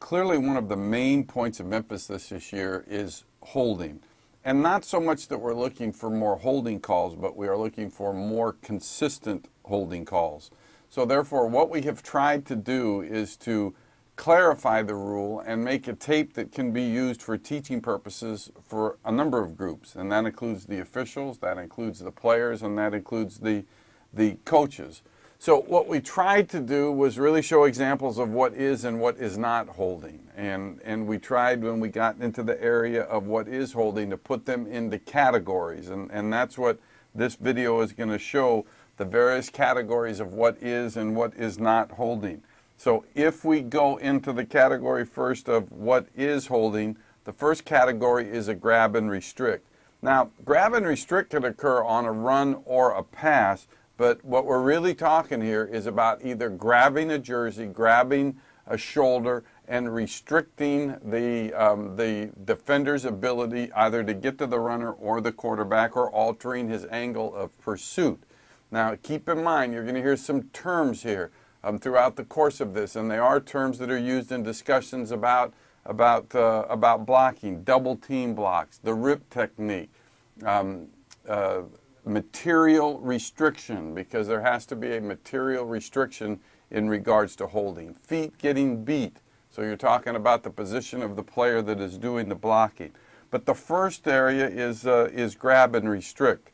clearly one of the main points of emphasis this year is holding. And not so much that we're looking for more holding calls, but we are looking for more consistent holding calls. So therefore, what we have tried to do is to clarify the rule and make a tape that can be used for teaching purposes for a number of groups. And that includes the officials, that includes the players, and that includes the coaches. So what we tried to do was really show examples of what is and what is not holding. And we tried, when we got into the area of what is holding, to put them into categories. And that's what this video is going to show, the various categories of what is and what is not holding. So if we go into the category first of what is holding, the first category is a grab and restrict. Now, grab and restrict can occur on a run or a pass, but what we're really talking here is about either grabbing a jersey, grabbing a shoulder, and restricting the defender's ability either to get to the runner or the quarterback, or altering his angle of pursuit. Now, keep in mind, you're going to hear some terms here throughout the course of this, and they are terms that are used in discussions about blocking, double team blocks, the rip technique, material restriction, because there has to be a material restriction in regards to holding. Feet getting beat, so you're talking about the position of the player that is doing the blocking. But the first area is grab and restrict.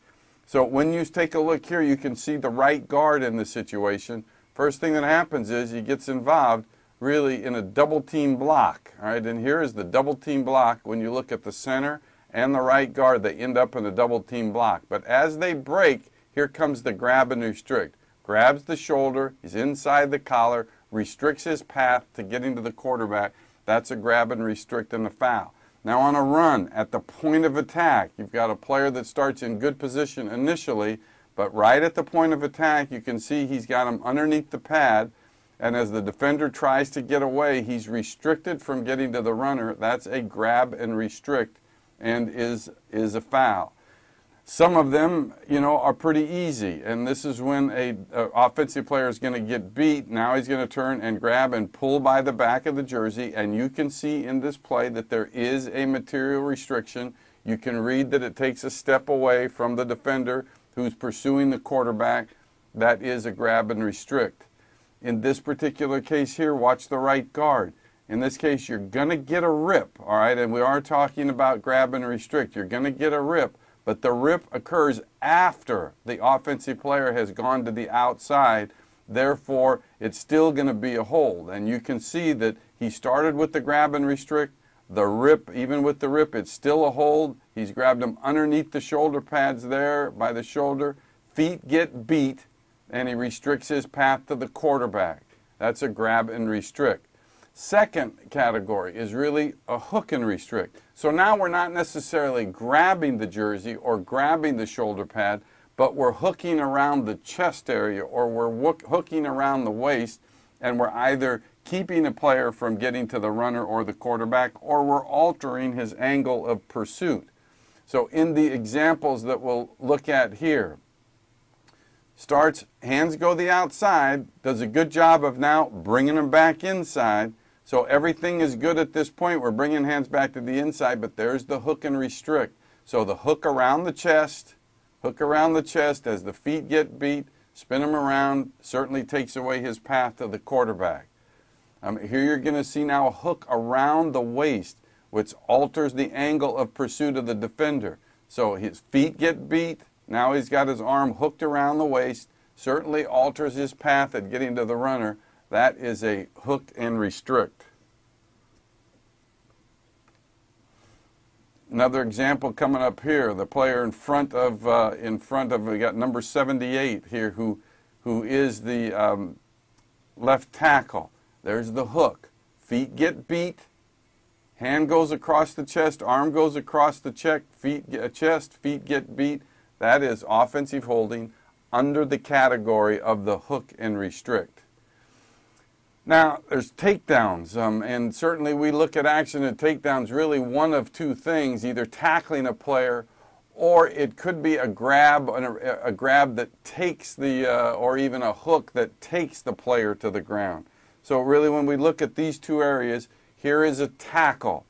So when you take a look here, you can see the right guard in the situation. First thing that happens is he gets involved really in a double team block. All right, and here is the double team block. When you look at the center and the right guard, they end up in a double team block. But as they break, here comes the grab and restrict. Grabs the shoulder, he's inside the collar, restricts his path to getting to the quarterback. That's a grab and restrict and a foul. Now on a run, at the point of attack, you've got a player that starts in good position initially, but right at the point of attack, you can see he's got him underneath the pad, and as the defender tries to get away, he's restricted from getting to the runner. That's a grab and restrict, and is a foul. Some of them, are pretty easy, and this is when a offensive player is going to get beat. Now he's going to turn and grab and pull by the back of the jersey, and you can see in this play that there is a material restriction. You can read that it takes a step away from the defender who's pursuing the quarterback. That is a grab and restrict. In this particular case here, watch the right guard. In this case, you're going to get a rip, all right? And we are talking about grab and restrict. You're going to get a rip, but the rip occurs after the offensive player has gone to the outside. Therefore, it's still going to be a hold. And you can see that he started with the grab and restrict. The rip, even with the rip, it's still a hold. He's grabbed him underneath the shoulder pads there by the shoulder. Feet get beat, and he restricts his path to the quarterback. That's a grab and restrict. Second category is really a hook and restrict. So now we're not necessarily grabbing the jersey or grabbing the shoulder pad, but we're hooking around the chest area, or we're hooking around the waist, and we're either keeping a player from getting to the runner or the quarterback, or we're altering his angle of pursuit. So in the examples that we'll look at here, starts, hands go the outside, does a good job of now bringing them back inside. So everything is good at this point. We're bringing hands back to the inside, but there's the hook and restrict. So the hook around the chest as the feet get beat, spin him around, certainly takes away his path to the quarterback. Here you're going to see now a hook around the waist, which alters the angle of pursuit of the defender. So his feet get beat. Now he's got his arm hooked around the waist, certainly alters his path at getting to the runner. That is a hook and restrict. Another example coming up here, the player in front of we got number 78 here, who is the left tackle. There's the hook. Feet get beat. Hand goes across the chest. Arm goes across the chest. Feet get beat. That is offensive holding under the category of the hook and restrict. Now, there's takedowns, and certainly we look at action and takedowns really one of two things, either tackling a player, or it could be a grab that takes or even a hook that takes the player to the ground. So really when we look at these two areas, here is a tackle.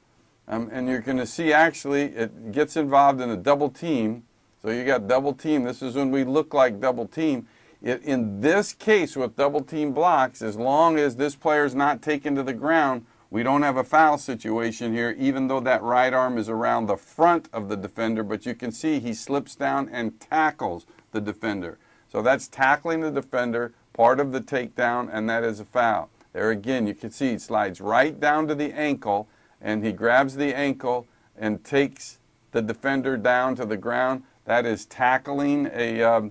And you're going to see actually it gets involved in a double team. So you got double team. This is when we look like double team. In this case with double team blocks, as long as this player is not taken to the ground, we don't have a foul situation here, even though that right arm is around the front of the defender. But you can see he slips down and tackles the defender. So that's tackling the defender, part of the takedown, and that is a foul. There again, you can see he slides right down to the ankle, and he grabs the ankle and takes the defender down to the ground. That is tackling a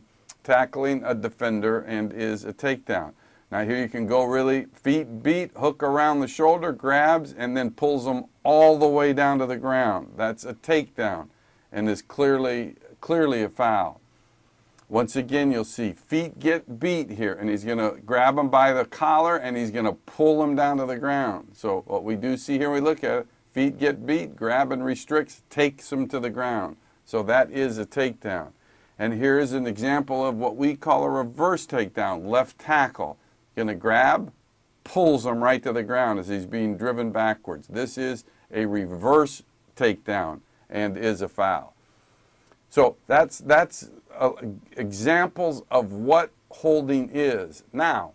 defender and is a takedown. Now here you can go really feet beat, hook around the shoulder, grabs, and then pulls them all the way down to the ground. That's a takedown and is clearly a foul. Once again, you'll see feet get beat here, and he's going to grab him by the collar and he's going to pull him down to the ground. So what we do see here, we look at it, feet get beat, grab and restricts, takes him to the ground. So that is a takedown. And here is an example of what we call a reverse takedown, left tackle. Going to grab, pulls him right to the ground as he's being driven backwards. This is a reverse takedown and is a foul. So that's examples of what holding is. Now,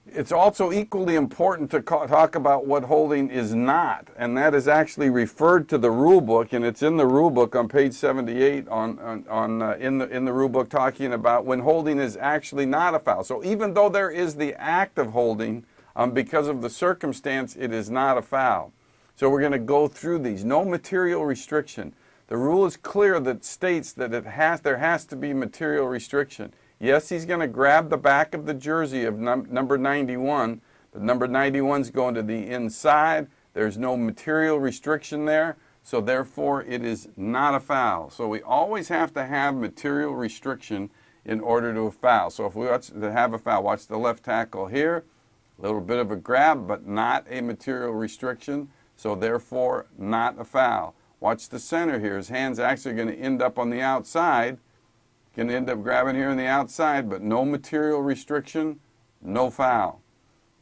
it's also equally important to talk about what holding is not, and that is actually referred to the rule book, and it's in the rule book on page 78 in the rule book, talking about when holding is actually not a foul. So even though there is the act of holding, because of the circumstance, it is not a foul. So we're going to go through these. No material restriction. The rule is clear that states that there has to be material restriction. Yes, he's going to grab the back of the jersey of number 91, but number 91 is going to the inside. There's no material restriction there, so therefore it is not a foul. So we always have to have material restriction in order to foul. So if we want to have a foul, watch the left tackle here, a little bit of a grab, but not a material restriction, so therefore not a foul. Watch the center here. His hand's actually going to end up on the outside. Going to end up grabbing here on the outside, but no material restriction, no foul.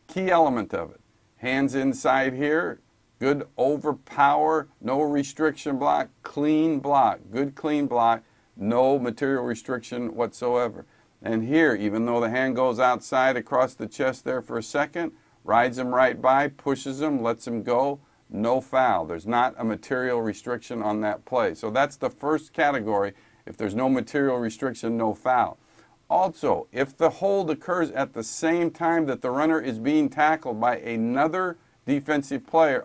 Key element of it. Hands inside here. Good overpower, no restriction block, clean block. Good clean block, no material restriction whatsoever. And here, even though the hand goes outside across the chest there for a second, rides him right by, pushes him, lets him go. No foul. There's not a material restriction on that play. So that's the first category. If there's no material restriction, no foul. Also, if the hold occurs at the same time that the runner is being tackled by another offensive player,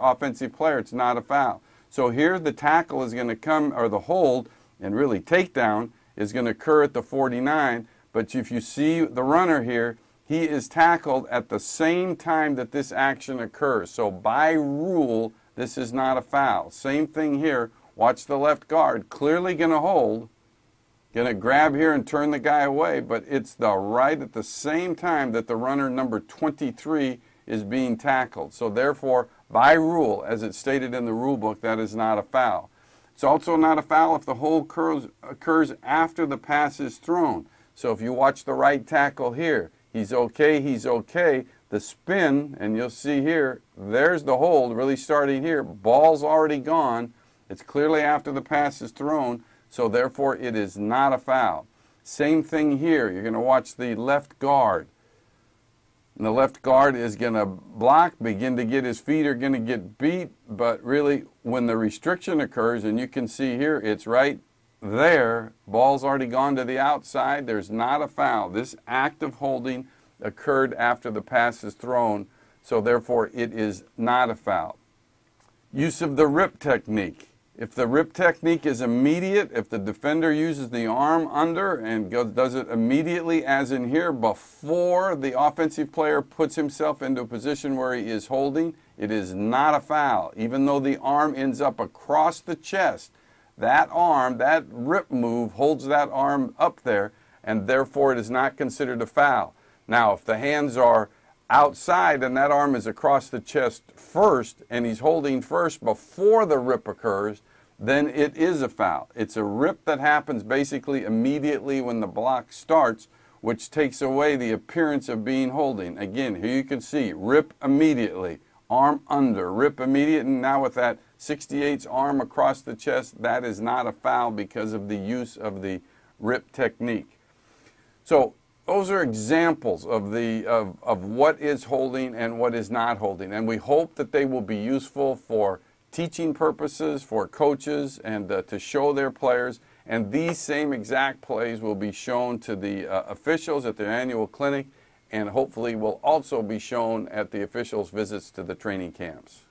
it's not a foul. So here the tackle is going to come, or the hold, and really takedown, is going to occur at the 49. But if you see the runner here, he is tackled at the same time that this action occurs. So by rule, this is not a foul. Same thing here. Watch the left guard. Clearly going to hold. Going to grab here and turn the guy away, but it's right at the same time that the runner number 23 is being tackled. So therefore, by rule, as it's stated in the rule book, that is not a foul. It's also not a foul if the hold occurs after the pass is thrown. So if you watch the right tackle here, he's okay. The spin, and you'll see here, there's the hold really starting here. Ball's already gone. It's clearly after the pass is thrown, so therefore it is not a foul. Same thing here. You're going to watch the left guard. And the left guard is going to block, begin to get his feet are going to get beat, but really when the restriction occurs, and you can see here, it's right there, ball's already gone to the outside, there's not a foul. This act of holding occurred after the pass is thrown, so therefore it is not a foul. Use of the rip technique. If the rip technique is immediate, if the defender uses the arm under and does it immediately, as in here, before the offensive player puts himself into a position where he is holding, it is not a foul. Even though the arm ends up across the chest, that arm, that rip move holds that arm up there, and therefore it is not considered a foul. Now, if the hands are outside and that arm is across the chest first, and he's holding first before the rip occurs, then it is a foul. It's a rip that happens basically immediately when the block starts, which takes away the appearance of being holding. Again, here you can see rip immediately. arm under, rip immediate, and now with that 68's arm across the chest, that is not a foul because of the use of the rip technique. So those are examples of what is holding and what is not holding, and we hope that they will be useful for teaching purposes, for coaches, and to show their players. And these same exact plays will be shown to the officials at their annual clinic, and hopefully will also be shown at the officials' visits to the training camps.